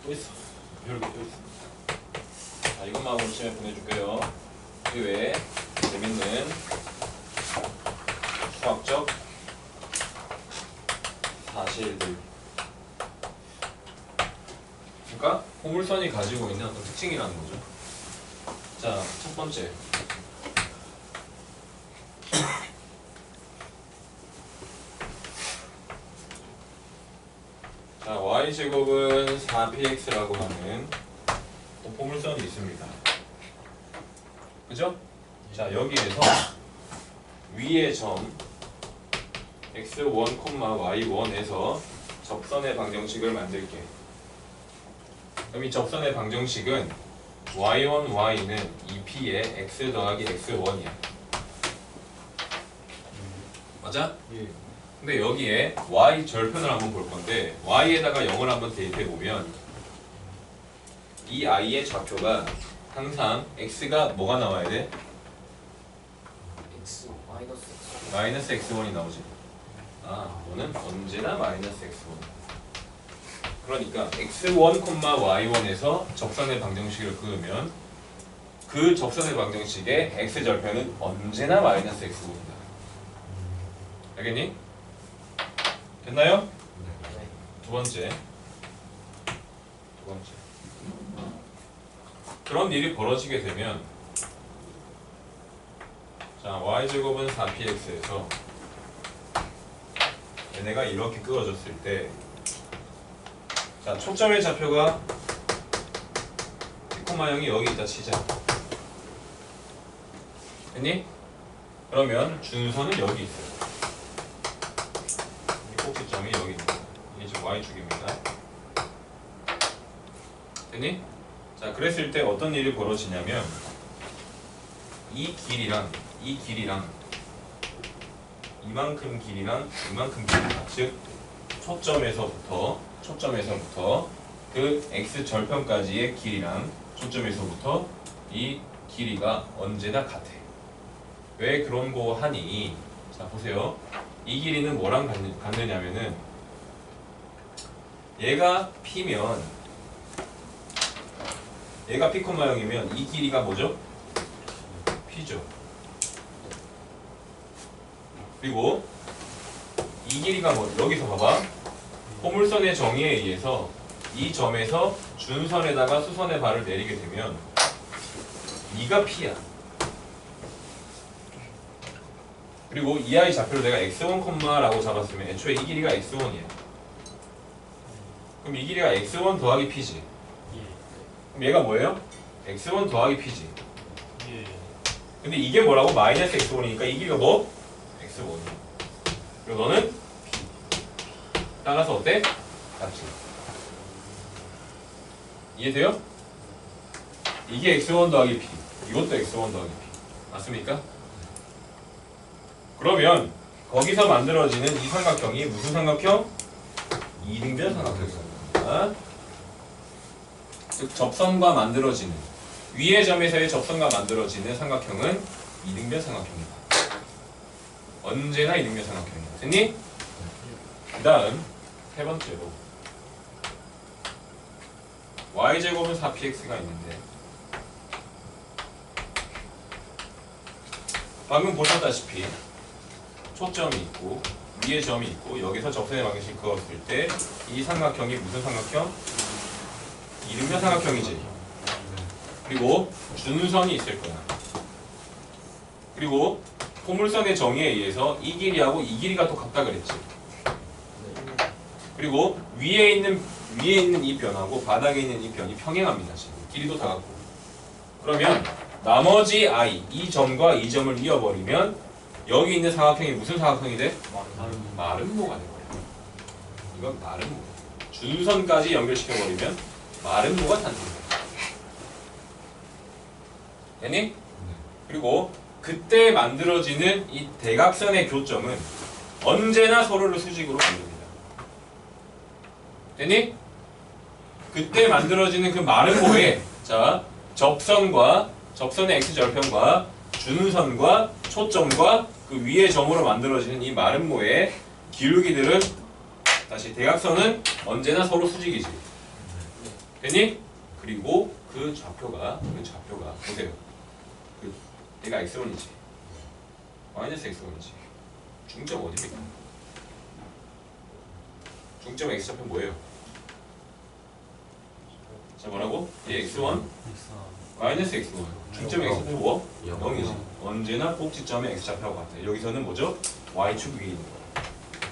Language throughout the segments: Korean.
또 있어. 이렇게 또 있어. 자, 이것만 오늘 시간에 보내줄게요. 그 외에 재밌는 수학적 사실들. 그러니까 포물선이 가지고 있는 어떤 특징이라는 거죠. 자, 첫 번째. 자, y제곱은 4px라고 하는 또 포물선이 있습니다. 그죠? 자, 여기에서 위의 점 x1, y1에서 접선의 방정식을 만들게. 그럼 이 접선의 방정식은 y1, y는 2p에 x 더하기 x1이야. 맞아? 예. 근데 여기에 y 절편을 한번 볼 건데 y에다가 0을 한번 대입해 보면 이 i의 좌표가 항상 x가 뭐가 나와야 돼? x 마이너스 x. 마이너스 x1이 나오지. 아, 너는 언제나 마이너스 x1. 그러니까 x1, y1에서 접선의 방정식을 그으면 그 접선의 방정식의 x 절편은 언제나 마이너스 x1이다. 알겠니? 됐나요? 네. 두 번째. 그런 일이 벌어지게 되면 자, y제곱은 4px에서 얘네가 이렇게 끄어졌을 때 자, 초점의 좌표가 p, 0이 여기 있다 치자. 됐니? 그러면 준선은 여기 있어요. 이 꼭지점이 여기 있다. 이게 지금 y축입니다. 됐니? 자, 그랬을 때 어떤 일이 벌어지냐면 이 길이랑 이만큼 길이랑 이만큼 길이가, 즉 초점에서부터 그 x 절편까지의 길이랑 초점에서부터 이 길이가 언제나 같아. 왜 그런 거 하니? 자, 보세요. 이 길이는 뭐랑 같느냐면은 얘가 p면 얘가 p, 0이면 이 길이가 뭐죠? p죠. 그리고 이 길이가 뭐, 여기서 봐봐. 포물선의 정의에 의해서 이 점에서 준선에다가 수선의 발을 내리게 되면 이가 p야. 그리고 이 아이 좌표를 내가 x1, 라고 잡았으면 애초에 이 길이가 x1이야. 그럼 이 길이가 x1 더하기 p지. 그럼 얘가 뭐예요? x1 더하기 p지. 예. 근데 이게 뭐라고? 마이너스 x1이니까 이 길이가 뭐? x1. 그리고 너는 p. 따라서 어때? 같지. 이해돼요? 이게 x1 더하기 p. 이것도 x1 더하기 p. 맞습니까? 그러면 거기서 만들어지는 이 삼각형이 무슨 삼각형? 이등변 삼각형입니다. 즉 접선과 만들어지는 위의 점에서의 접선과 만들어지는 삼각형은 이등변 삼각형이다. 언제나 이등변 삼각형이다. 됐니? 그 다음 세 번째로 y제곱은 4px가 있는데 방금 보셨다시피 초점이 있고 위에 점이 있고 여기서 접선의 방정식 그었을 때 이 삼각형이 무슨 삼각형? 이등변 삼각형이지. 그리고 준선이 있을 거야. 그리고 포물선의 정의에 의해서 이 길이하고 이 길이가 또 같다 그랬지. 그리고 위에 있는 이 변하고 바닥에 있는 이 변이 평행합니다. 지금 길이도 다 같고. 그러면 나머지 i 이 점과 이 점을 이어버리면 여기 있는 삼각형이 무슨 삼각형이 돼? 마름모가 돼버려. 이건 마름모. 준선까지 연결시켜버리면 마름모가 탄생돼. 됐니? 그리고 그때 만들어지는 이 대각선의 교점은 언제나 서로를 수직으로 만듭니다. 됐니? 그때 만들어지는 그 마름모에 자, 접선의 x절편과 준선과 초점과 그 위의 점으로 만들어지는 이 마름모의 기울기들은 다시 대각선은 언제나 서로 수직이지. 됐니? 그리고 그 좌표가 보세요. 얘가 x1이지. 마이너스 x1이지. 중점 어디입니까? 중점 x좌표 뭐예요? 자 뭐라고? 얘 x1 마이너스 x1. 중점 x좌표 뭐? 0이지. 언제나 꼭지점의 x좌표하고 같아. 여기서는 뭐죠? y축 위에 있는 거.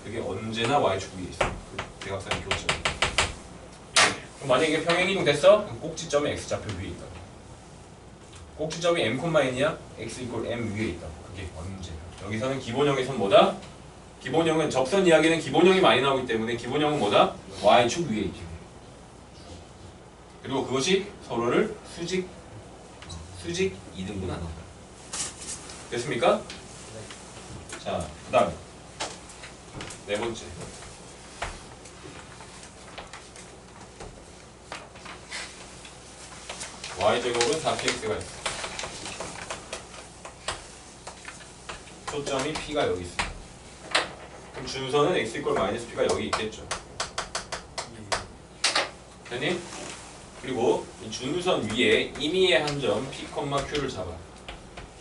그게 언제나 y축 위에 있어. 그 대각선의 교점. 그럼 만약에 이게 평행이동 됐어? 그럼 꼭지점의 x좌표 위에 있다. 꼭지점이 m, n이야? x 이퀄 m 위에 있다. 그게 언제나. 여기서는 기본형에서는 뭐다? 기본형은 접선 이야기는 기본형이 많이 나오기 때문에 기본형은 뭐다? y축 위에 있지. 그리고 그것이 서로를 수직 2등분 한다. 됐습니까? 자, 그 다음에 네 번째. y제곱은 4px가 있어. 초점이 p가 여기 있어. 그럼 준선은 x 이퀄 마이너스 p가 여기 있겠죠. 됐니? 그리고 이 준선 위에 임의의 한 점 p, q를 잡아.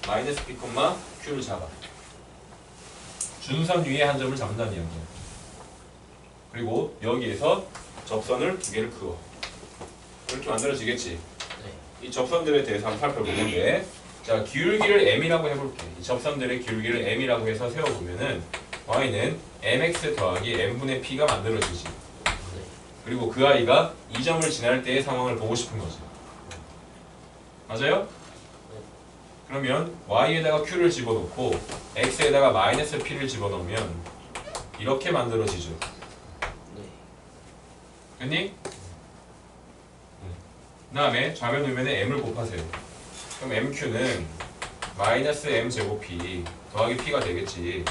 마이너스 p, q를 잡아. 준선 위에 한 점을 잡는다는 이야기야. 그리고 여기에서 접선을 두 개를 그어. 이렇게 만들어지겠지. 이 접선들에 대해서 한번 살펴볼 건데, 자 기울기를 m이라고 해볼게. 이 접선들의 기울기를 m이라고 해서 세워보면은 y는 mx 더하기 m분의 p가 만들어지지. 그리고 그 아이가 이 점을 지날 때의 상황을 보고 싶은 거지. 맞아요? 그러면 y에다가 q를 집어넣고 x에다가 마이너스 p를 집어넣으면 이렇게 만들어지죠. 됐니? 그 다음에 좌변 우변에 m을 곱하세요. 그럼 mq는 마이너스 m제곱 p 더하기 p가 되겠지.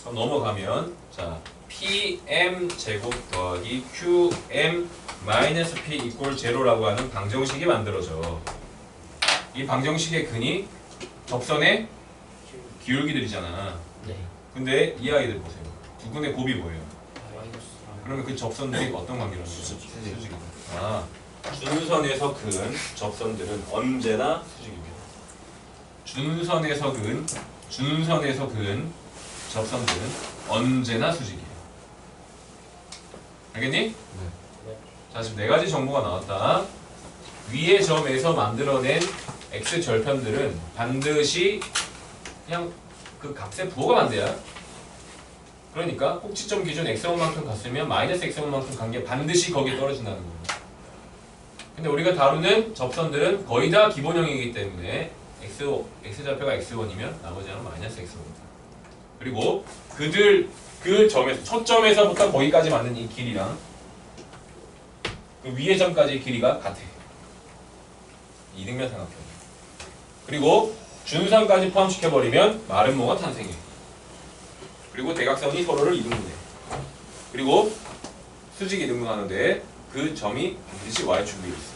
그럼 넘어가면 자 pm 제곱 더하기 qm 마이너스 p 이꼴 제로라고 하는 방정식이 만들어져. 이 방정식의 근이 접선의 기울기들이잖아. 근데 이 아이들 보세요. 두 근의 곱이 뭐예요? 그러면 그 접선들이 어떤 관계로 있는 거예요? 수직이다. 아, 준선에서 근 접선들은 언제나 수직입니다. 준선에서 근 접선들은 언제나 수직이에요. 알겠니? 네. 자 지금 네 가지 정보가 나왔다. 위의 점에서 만들어낸 x 절편들은 반드시 그냥 그 값의 부호가 반대야. 그러니까 꼭지점 기준 x1만큼 갔으면 마이너스 x1만큼 간 게 반드시 거기에 떨어진다는 거예요. 근데 우리가 다루는 접선들은 거의 다 기본형이기 때문에 x좌표가 x1이면 나머지는 마이너스 x1이다. 그리고 그 점에서 첫 점에서부터 거기까지 맞는 이 길이랑 그 위의 점까지의 길이가 같아. 이등변 삼각형. 그리고 준선까지 포함시켜버리면 마름모가 탄생해. 그리고 대각선이 서로를 이등분해. 그리고 수직 이등분하는데 그 점이 반드시 y축 위에 있어.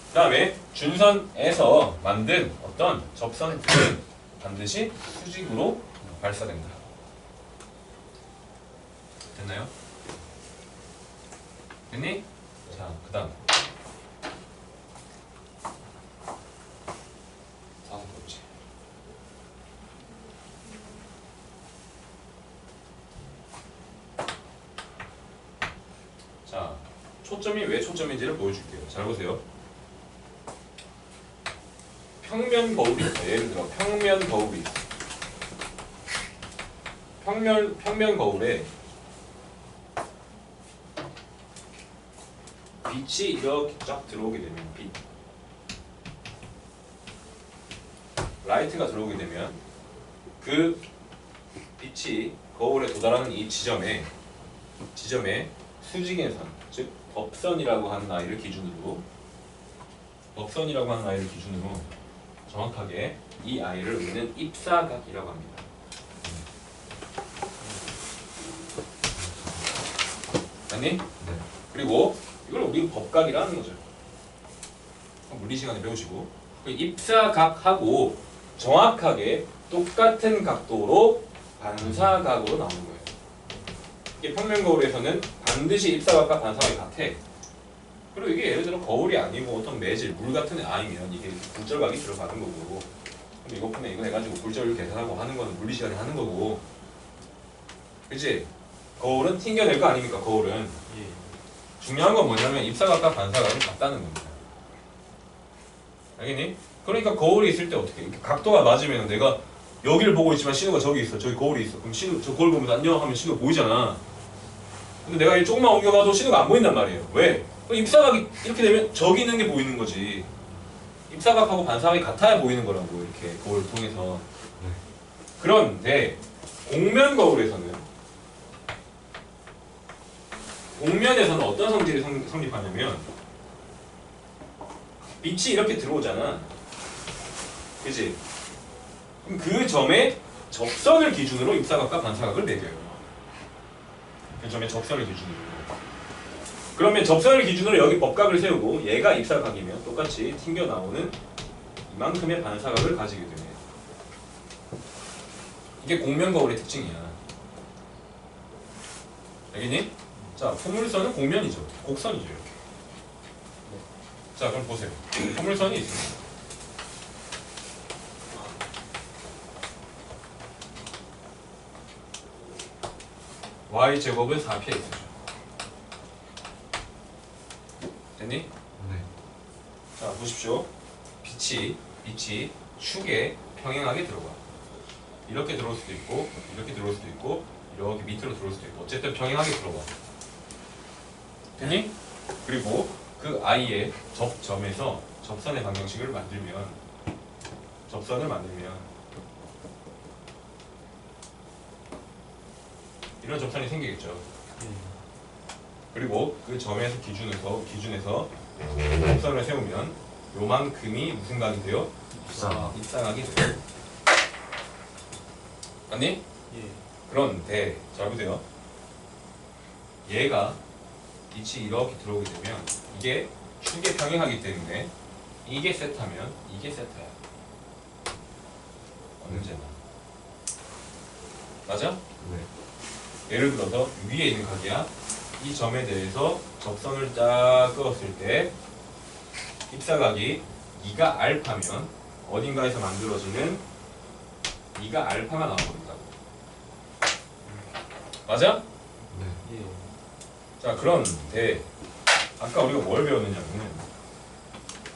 그 다음에 준선에서 만든 어떤 접선들은 반드시 수직으로 발사된다. 됐나요? 됐니? 자, 그 다음 5번째. 자, 초점이 왜 초점인지를 보여줄게요. 잘 보세요. 평면 거울이 있어. 예를 들어 평면 거울이 있어. 평면 거울에 빛이 이렇게 쫙 들어오게 되면 라이트가 들어오게 되면 그 빛이 거울에 도달하는 이 지점에 수직의 선, 즉 법선이라고 하는 아이를 기준으로 정확하게 이 아이를 우리는 입사각이라고 합니다. 아니? 네. 그리고 이걸 우리는 법각이라는 거죠. 물리 시간에 배우시고 그 입사각하고 정확하게 똑같은 각도로 반사각으로 나오는 거예요. 이게 평면 거울에서는 반드시 입사각과 반사각이 같아. 그리고 이게 예를 들어 거울이 아니고 어떤 매질, 물 같은 애 아니면 이게 굴절각이 들어가는 거고, 그럼 이거 푸면 이거 해가지고 굴절을 계산하고 하는 거는 물리 시간에 하는 거고, 그치? 거울은 튕겨낼 거 아닙니까? 거울은. 예. 중요한 건 뭐냐면 입사각과 반사각이 같다는 겁니다. 알겠니? 그러니까 거울이 있을 때 어떻게 이렇게 각도가 맞으면 내가 여기를 보고 있지만 신호가 저기 있어. 저기 거울이 있어. 그럼 신호 저 거울 보면서 안녕 하면 신호가 보이잖아. 근데 내가 이 조금만 옮겨가도 신호가 안 보인단 말이에요. 왜? 그럼 입사각이 이렇게 되면 저기 있는 게 보이는 거지. 입사각하고 반사각이 같아야 보이는 거라고 이렇게 거울을 통해서. 그런데 곡면 거울에서는 어떤 성질이 성립하냐면 빛이 이렇게 들어오잖아. 그치? 그럼 그 점에 접선을 기준으로 입사각과 반사각을 매겨요. 그 점에 접선을 기준으로. 그러면 접선을 기준으로 여기 법각을 세우고 얘가 입사각이면 똑같이 튕겨나오는 이만큼의 반사각을 가지게 되네요. 이게 곡면 거울의 특징이야. 알겠니? 자, 포물선은 곡면이죠. 곡선이죠, 이렇게. 자, 그럼 보세요. 포물선이 있습니다. y제곱은 4px죠. 됐니? 네. 자, 보십시오. 빛이 축에 평행하게 들어가. 이렇게 들어올 수도 있고, 이렇게 들어올 수도 있고, 이렇게 밑으로 들어올 수도 있고, 어쨌든 평행하게 들어가. 됐니? 그리고 그 i의 접점에서 접선의 방정식을 만들면, 이런 접선이 생기겠죠. 그리고 그 점에서 기준에서 접선을 세우면 요만큼이 무슨 각이 돼요? 입사각이 돼요. 맞니? 예. 그런데 잘 보세요. 얘가 빛이 이렇게 들어오게 되면 이게 축에 평행하기 때문에 이게 세타면 이게 세타야. 언제나. 맞아? 네. 예를 들어서 위에 있는 각이야. 이 점에 대해서 접선을 딱 그었을 때 입사각이 2가 알파면 어딘가에서 만들어지는 2가 알파가 나와버린다고. 맞아? 네. 예. 자, 그런데 아까 우리가 뭘 배웠느냐면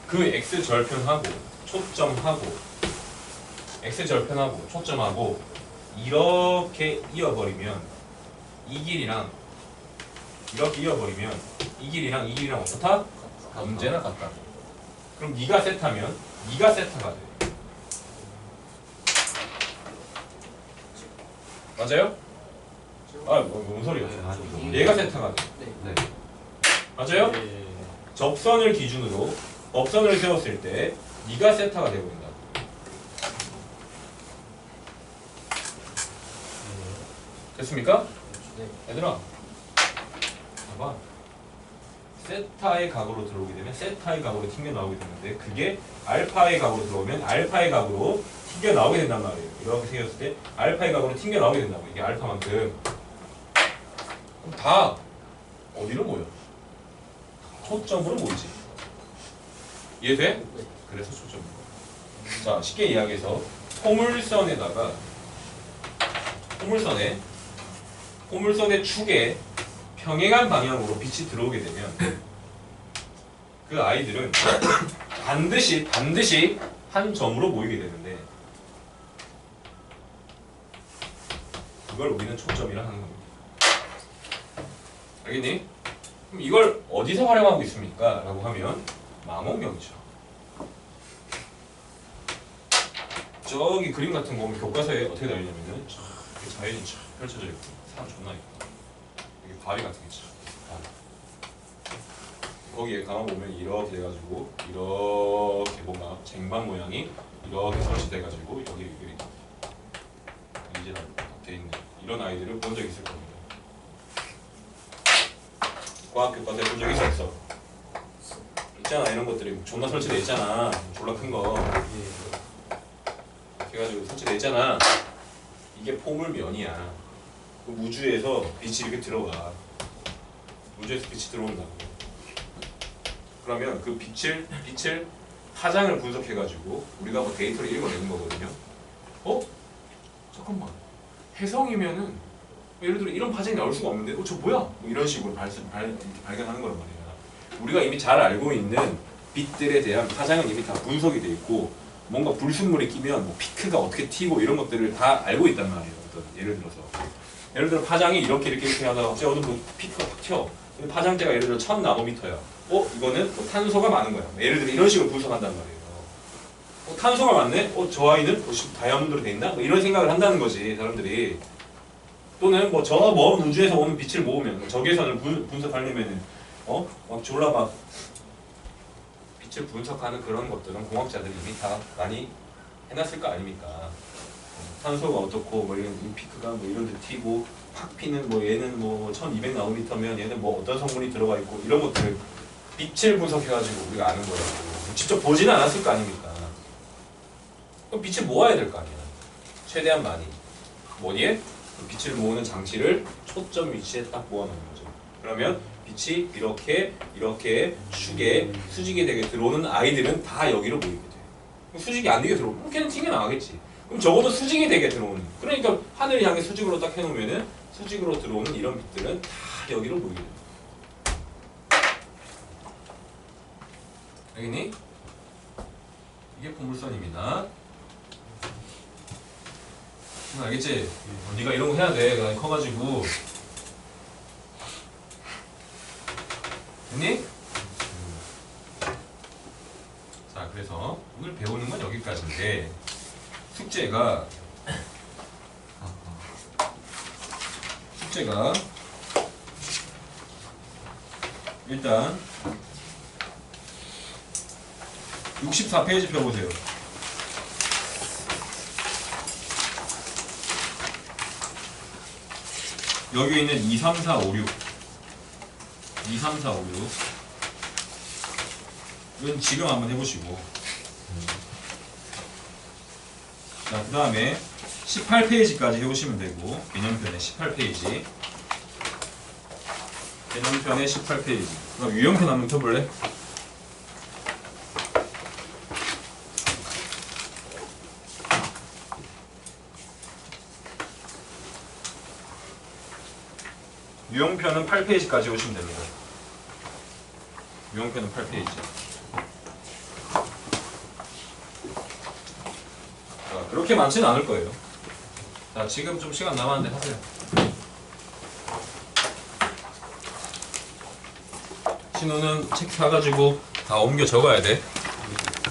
그 x절편하고 초점하고 x절편하고 초점하고 이렇게 이어버리면 이 길이랑 이렇게 이어버리면 이 길이랑 이 길이랑 어떻다? 언제나 같다. 그럼 2가 세타면 2가 세타가 돼. 맞아요? 아, 뭔 소리야? 얘가 세타가 돼. 네. 맞아요? 예. 접선을 기준으로 법선을 세웠을 때 2가 세타가 되어버린다. 됐습니까? 네. 얘들아, 봐봐. 세타의 각으로 들어오게 되면 세타의 각으로 튕겨 나오게 되는데 그게 알파의 각으로 들어오면 알파의 각으로 튕겨 나오게 된단 말이에요. 이렇게 생겼을 때 알파의 각으로 튕겨 나오게 된다고. 이게 알파만큼. 그럼 다 어디로 모여? 초점으로 모이지. 이해돼? 네. 그래서 초점인 거야. 자, 쉽게 이야기해서 포물선에다가 포물선의 축에 평행한 방향으로 빛이 들어오게 되면 그 아이들은 반드시 한 점으로 모이게 되는데 그걸 우리는 초점이라 하는 겁니다. 알겠니? 그럼 이걸 어디서 활용하고 있습니까? 라고 하면 망원경이죠. 저기 그림 같은 거 보면 교과서에 어떻게 나와 있냐면은 이렇게 자연이 쫙 펼쳐져 있고 사람 존나 있고 여기 바위 같은 게 있죠. 거기에 가만 보면 이렇게 돼가지고 이렇게 뭔가 쟁반 모양이 이렇게 설치돼가지고 여기 이제 돼 있는 이런 아이들을 본 적 있을 겁니다. 과학 교과서에 본 적 있어 없어? 있잖아. 이런 것들이 존나 설치돼 있잖아. 졸라 큰 거. 예. 그래가지고 설치돼 있잖아. 이게 포물면이야. 그 우주에서 빛이 이렇게 들어가. 우주에서 빛이 들어온다고. 그러면 그 빛을 파장을 분석해가지고 우리가 뭐 데이터를 읽어내는 거거든요. 잠깐만. 혜성이면은 예를 들어 이런 파장이 나올 수가 없는데, 저 뭐야? 뭐 이런 식으로 발견하는 거란 말이야. 우리가 이미 잘 알고 있는 빛들에 대한 파장은 이미 다 분석이 돼 있고, 뭔가 불순물이 끼면 뭐 피크가 어떻게 튀고 이런 것들을 다 알고 있단 말이에요. 예를 들어 파장이 이렇게 하다가 갑자기 어느 뭐 피크가 팍 튀어. 근데 파장대가 예를 들어 1000나노미터야. 이거는 뭐 탄소가 많은 거야. 예를 들어 이런 식으로 분석한단 말이에요. 탄소가 많네? 저 아이는 다이아몬드로 돼 있나? 뭐 이런 생각을 한다는 거지, 사람들이. 또는 뭐 저 먼 우주에서 오는 빛을 모으면 적외선을 분석하려면은 막 졸라 막 빛을 분석하는 그런 것들은 공학자들이 이미 다 많이 해놨을 거 아닙니까? 탄소가 어떻고 뭐 이런 피크가 뭐 이런 데 튀고 확 피는 뭐 얘는 뭐 1200나노미터면 얘는 뭐 어떤 성분이 들어가 있고 이런 것들을 빛을 분석해가지고 우리가 아는 거라고. 직접 보지는 않았을 거 아닙니까? 그럼 빛을 모아야 될 거 아니야. 최대한 많이. 어디에? 빛을 모으는 장치를 초점 위치에 딱 모아놓는 거죠. 그러면 빛이 이렇게 축에 수직이 되게 들어오는 아이들은 다 여기로 모이게 돼. 수직이 안 되게 들어오면 걔는 튕겨나가겠지. 그럼 적어도 수직이 되게 들어오는. 그러니까 하늘을 향해 수직으로 딱 해놓으면은 수직으로 들어오는 이런 빛들은 다 여기로 모이게 돼. 알겠니? 이게 포물선입니다. 알겠지? 네가 이런 거 해야 돼. 나 커가지고. 됐니? 자, 그래서 오늘 배우는 건 여기까지인데 숙제가 일단 64페이지 펴보세요. 여기 있는 2, 3, 4, 5, 6 이건 지금 한번 해보시고, 자, 그 다음에 18페이지까지 해보시면 되고, 개념편의 18페이지 그럼 유형편 한번 펴볼래? 유형편은 8페이지까지 오시면 됩니다. 유형편은 8페이지. 자, 그렇게 많지는 않을 거예요. 자, 지금 좀 시간 남았는데 하세요. 신우는 책 사가지고 다 옮겨 적어야 돼.